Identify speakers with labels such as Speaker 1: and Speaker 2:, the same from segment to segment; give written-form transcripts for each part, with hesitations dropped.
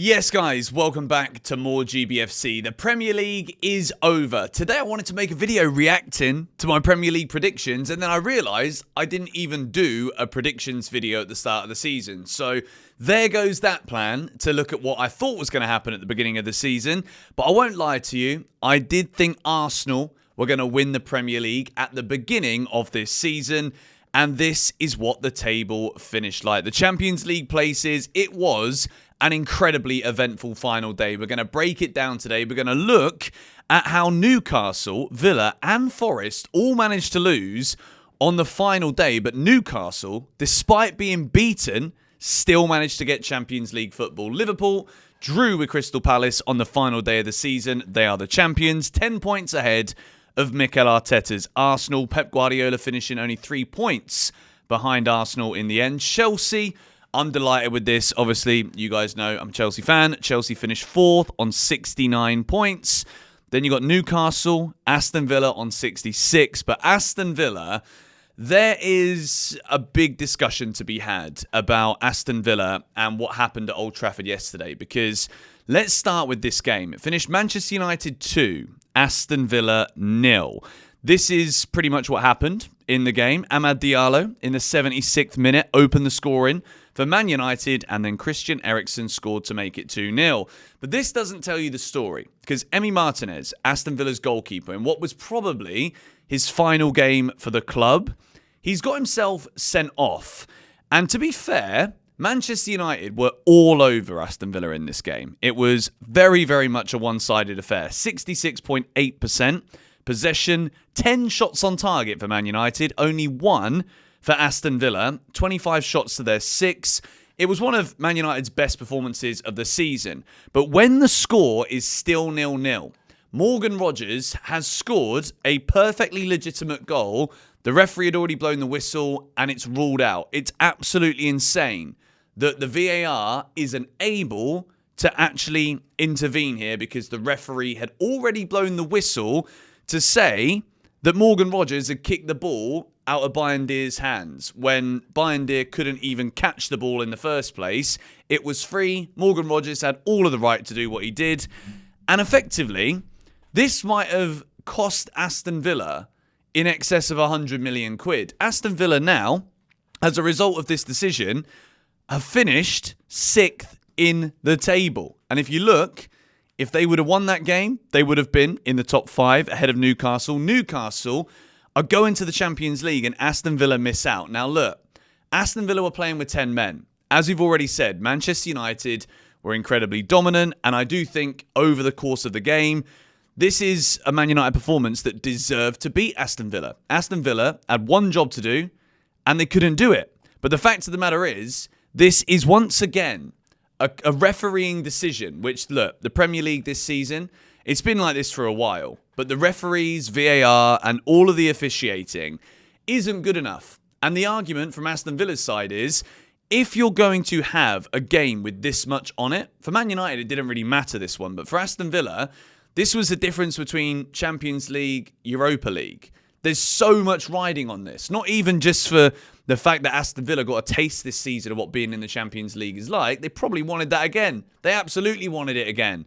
Speaker 1: Yes, guys, welcome back to more GBFC. The Premier League is over. Today I wanted to make a video reacting to my Premier League predictions, and then I realised I didn't even do a predictions video at the start of the season. So there goes that plan to look at what I thought was going to happen at the beginning of the season. But I won't lie to you, I did think Arsenal were going to win the Premier League at the beginning of this season. And this is what the table finished like. The Champions League places, it was an incredibly eventful final day. We're going to break it down today. We're going to look at how Newcastle, Villa and Forest all managed to lose on the final day. But Newcastle, despite being beaten, still managed to get Champions League football. Liverpool drew with Crystal Palace on the final day of the season. They are the champions, 10 points ahead of Mikel Arteta's Arsenal. Pep Guardiola finishing only 3 points behind Arsenal in the end. Chelsea, I'm delighted with this. Obviously, you guys know I'm a Chelsea fan. Chelsea finished 4th on 69 points. Then you got Newcastle, Aston Villa on 66. But Aston Villa, there is a big discussion to be had about Aston Villa and what happened at Old Trafford yesterday. Because let's start with this game. It finished Manchester United 2, Aston Villa 0. This is pretty much what happened in the game. Amad Diallo in the 76th minute opened the scoring for Man United, and then Christian Eriksen scored to make it 2-0. But this doesn't tell you the story, because Emi Martinez, Aston Villa's goalkeeper, in what was probably his final game for the club, he's got himself sent off. And to be fair, Manchester United were all over Aston Villa in this game. It was very, very much a one-sided affair. 66.8% possession, 10 shots on target for Man United, only 1 for Aston Villa, 25 shots to their 6. It was one of Man United's best performances of the season. But when the score is still 0-0, Morgan Rogers has scored a perfectly legitimate goal. The referee had already blown the whistle and it's ruled out. It's absolutely insane that the VAR isn't able to actually intervene here, because the referee had already blown the whistle to say that Morgan Rogers had kicked the ball out of Bayandier's hands when Bayandier couldn't even catch the ball in the first place. It was free. Morgan Rogers had all of the right to do what he did. And effectively, this might have cost Aston Villa in excess of 100 million quid. Aston Villa now, as a result of this decision, have finished 6th in the table. And if you look, if they would have won that game, they would have been in the top 5 ahead of Newcastle. Newcastle are going to the Champions League and Aston Villa miss out. Now look, Aston Villa were playing with 10 men. As we've already said, Manchester United were incredibly dominant, and I do think over the course of the game, this is a Man United performance that deserved to beat Aston Villa. Aston Villa had one job to do, and they couldn't do it. But the fact of the matter is, this is once again a refereeing decision, which, look, the Premier League this season, it's been like this for a while. But the referees, VAR, and all of the officiating isn't good enough. And the argument from Aston Villa's side is, if you're going to have a game with this much on it, for Man United, it didn't really matter this one. But for Aston Villa, this was the difference between Champions League, Europa League. There's so much riding on this. Not even just for the fact that Aston Villa got a taste this season of what being in the Champions League is like. They probably wanted that again. They absolutely wanted it again.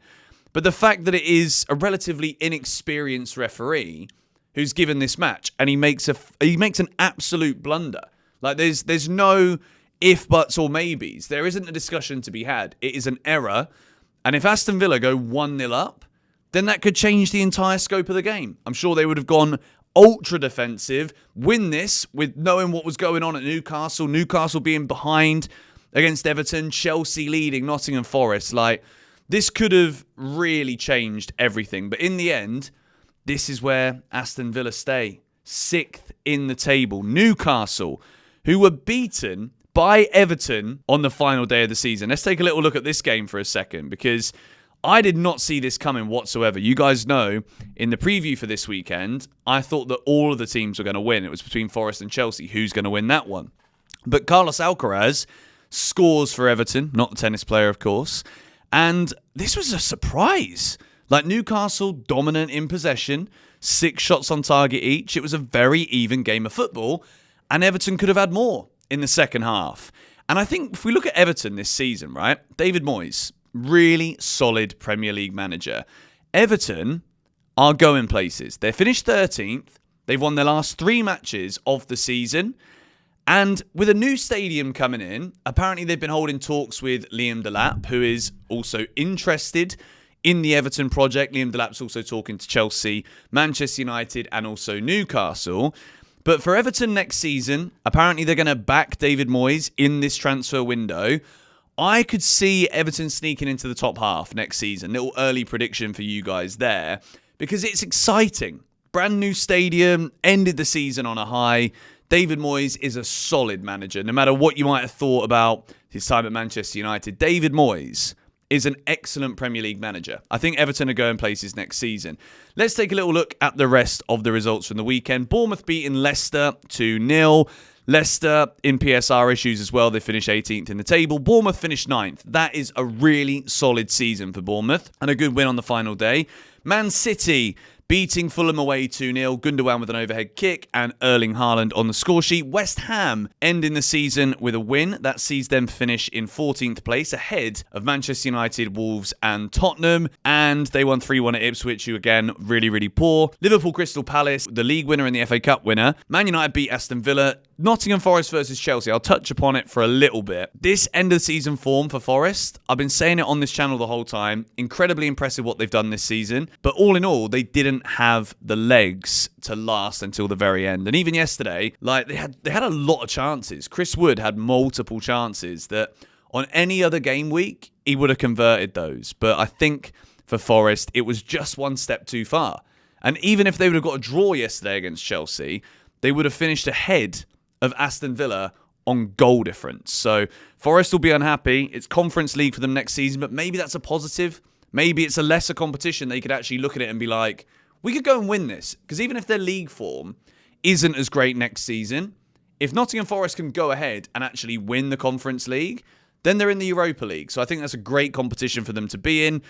Speaker 1: But the fact that it is a relatively inexperienced referee who's given this match, and he makes an absolute blunder. Like there's no if, buts or maybes. There isn't a discussion to be had. It is an error. And if Aston Villa go 1-0 up, then that could change the entire scope of the game. I'm sure they would have gone ultra defensive, win this with knowing what was going on at Newcastle, Newcastle being behind against Everton, Chelsea leading Nottingham Forest. Like, this could have really changed everything. But in the end, this is where Aston Villa stay. 6th in the table. Newcastle, who were beaten by Everton on the final day of the season. Let's take a little look at this game for a second, because I did not see this coming whatsoever. You guys know, in the preview for this weekend, I thought that all of the teams were going to win. It was between Forest and Chelsea. Who's going to win that one? But Carlos Alcaraz scores for Everton, not the tennis player, of course. And this was a surprise. Like, Newcastle dominant in possession, 6 shots on target each. It was a very even game of football, and Everton could have had more in the second half. And I think if we look at Everton this season, right, David Moyes, Really solid Premier League manager. Everton are going places. They're finished 13th. They've won their last 3 matches of the season. And with a new stadium coming in, apparently they've been holding talks with Liam Delap, who is also interested in the Everton project. Liam Delap's also talking to Chelsea, Manchester United, and also Newcastle. But for Everton next season, apparently they're going to back David Moyes in this transfer window. I could see Everton sneaking into the top half next season. Little early prediction for you guys there, because it's exciting. Brand new stadium, ended the season on a high. David Moyes is a solid manager. No matter what you might have thought about his time at Manchester United, David Moyes is an excellent Premier League manager. I think Everton are going places next season. Let's take a little look at the rest of the results from the weekend. Bournemouth beating Leicester 2-0. Leicester in PSR issues as well. They finished 18th in the table. Bournemouth finished 9th. That is a really solid season for Bournemouth and a good win on the final day. Man City beating Fulham away 2-0. Gundogan with an overhead kick and Erling Haaland on the score sheet. West Ham ending the season with a win. That sees them finish in 14th place ahead of Manchester United, Wolves and Tottenham. And they won 3-1 at Ipswich, who again, really, really poor. Liverpool Crystal Palace, the league winner and the FA Cup winner. Man United beat Aston Villa. Nottingham Forest versus Chelsea. I'll touch upon it for a little bit. This end of season form for Forest, I've been saying it on this channel the whole time. Incredibly impressive what they've done this season. But all in all, they didn't have the legs to last until the very end. And even yesterday, like they had a lot of chances. Chris Wood had multiple chances that on any other game week, he would have converted those. But I think for Forest, it was just one step too far. And even if they would have got a draw yesterday against Chelsea, they would have finished ahead of Aston Villa on goal difference. So Forest will be unhappy. It's Conference League for them next season, but maybe that's a positive. Maybe it's a lesser competition. They could actually look at it and be like, we could go and win this. Because even if their league form isn't as great next season, if Nottingham Forest can go ahead and actually win the Conference League, then they're in the Europa League. So I think that's a great competition for them to be in.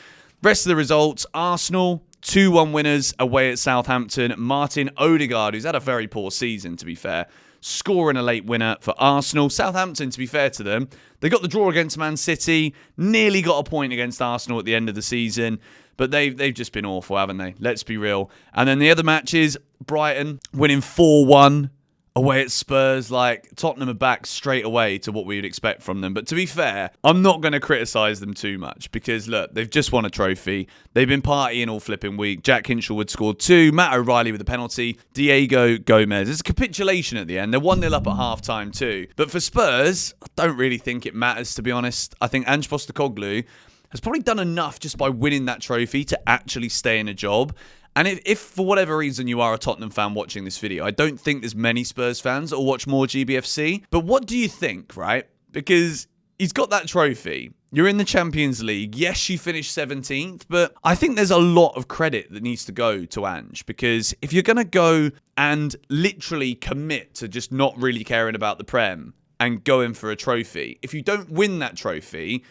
Speaker 1: Rest of the results, Arsenal 2-1 winners away at Southampton. Martin Odegaard, who's had a very poor season, to be fair, scoring a late winner for Arsenal. Southampton, to be fair to them, they got the draw against Man City, nearly got a point against Arsenal at the end of the season, but they've just been awful, haven't they? Let's be real. And then the other matches, Brighton winning 4-1 away at Spurs. Like, Tottenham are back straight away to what we would expect from them. But to be fair, I'm not going to criticise them too much because, look, they've just won a trophy. They've been partying all flipping week. Jack Hinchelwood scored 2. Matt O'Reilly with a penalty. Diego Gomez. It's a capitulation at the end. They're 1-0 up at half-time too. But for Spurs, I don't really think it matters, to be honest. I think Ange Postecoglou has probably done enough just by winning that trophy to actually stay in a job. And if for whatever reason you are a Tottenham fan watching this video, I don't think there's many Spurs fans that will watch more GBFC. But what do you think, right? Because he's got that trophy. You're in the Champions League. Yes, you finished 17th, but I think there's a lot of credit that needs to go to Ange. Because if you're going to go and literally commit to just not really caring about the Prem and going for a trophy, if you don't win that trophy,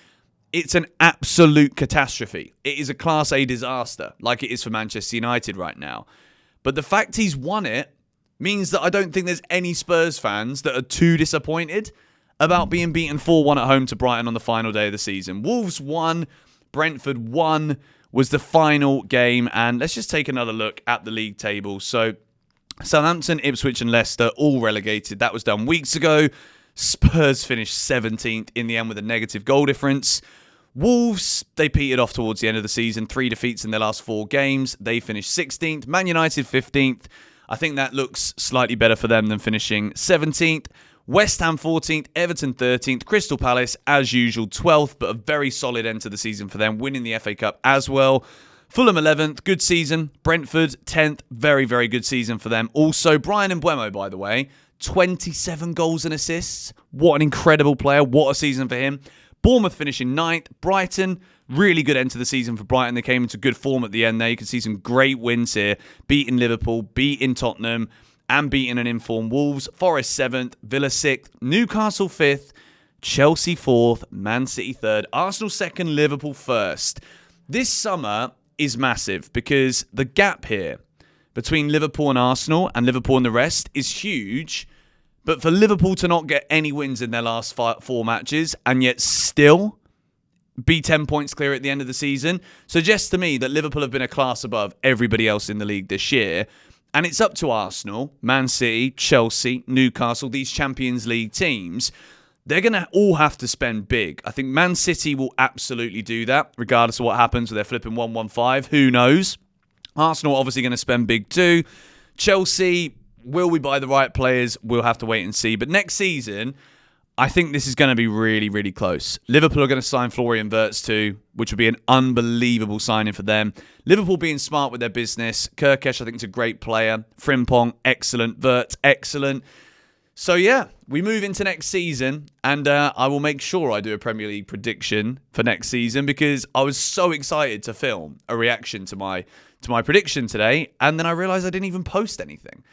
Speaker 1: it's an absolute catastrophe. It is a Class A disaster, like it is for Manchester United right now. But the fact he's won it means that I don't think there's any Spurs fans that are too disappointed about being beaten 4-1 at home to Brighton on the final day of the season. Wolves won, Brentford won was the final game. And let's just take another look at the league table. So Southampton, Ipswich and Leicester all relegated. That was done weeks ago. Spurs finished 17th in the end with a negative goal difference. Wolves, they petered off towards the end of the season. 3 defeats in their last 4 games. They finished 16th. Man United 15th. I think that looks slightly better for them than finishing 17th. West Ham 14th. Everton 13th. Crystal Palace, as usual, 12th. But a very solid end to the season for them, winning the FA Cup as well. Fulham 11th. Good season. Brentford 10th. Very, very good season for them. Also, Brian Mbeumo, by the way, 27 goals and assists. What an incredible player. What a season for him. Bournemouth finishing 9th. Brighton, really good end to the season for Brighton. They came into good form at the end there. You can see some great wins here. Beating Liverpool, beating Tottenham, and beating an informed Wolves. Forest 7th, Villa 6th, Newcastle 5th, Chelsea 4th, Man City 3rd, Arsenal 2nd, Liverpool 1st. This summer is massive because the gap here between Liverpool and Arsenal and Liverpool and the rest is huge. But for Liverpool to not get any wins in their last 4 matches and yet still be 10 points clear at the end of the season suggests to me that Liverpool have been a class above everybody else in the league this year. And it's up to Arsenal, Man City, Chelsea, Newcastle, these Champions League teams. They're going to all have to spend big. I think Man City will absolutely do that, regardless of what happens with their flipping 1-1-5. Who knows? Arsenal obviously going to spend big too. Chelsea, will we buy the right players? We'll have to wait and see. But next season, I think this is going to be really, really close. Liverpool are going to sign Florian Wirtz too, which would be an unbelievable signing for them. Liverpool being smart with their business. Kirkesh, I think, is a great player. Frimpong, excellent. Wirtz, excellent. So yeah, we move into next season, and I will make sure I do a Premier League prediction for next season because I was so excited to film a reaction to my prediction today, and then I realised I didn't even post anything.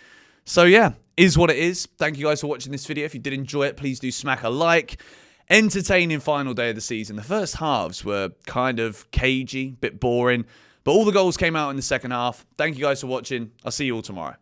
Speaker 1: So yeah, is what it is. Thank you guys for watching this video. If you did enjoy it, please do smack a like. Entertaining final day of the season. The first halves were kind of cagey, bit boring, but all the goals came out in the second half. Thank you guys for watching. I'll see you all tomorrow.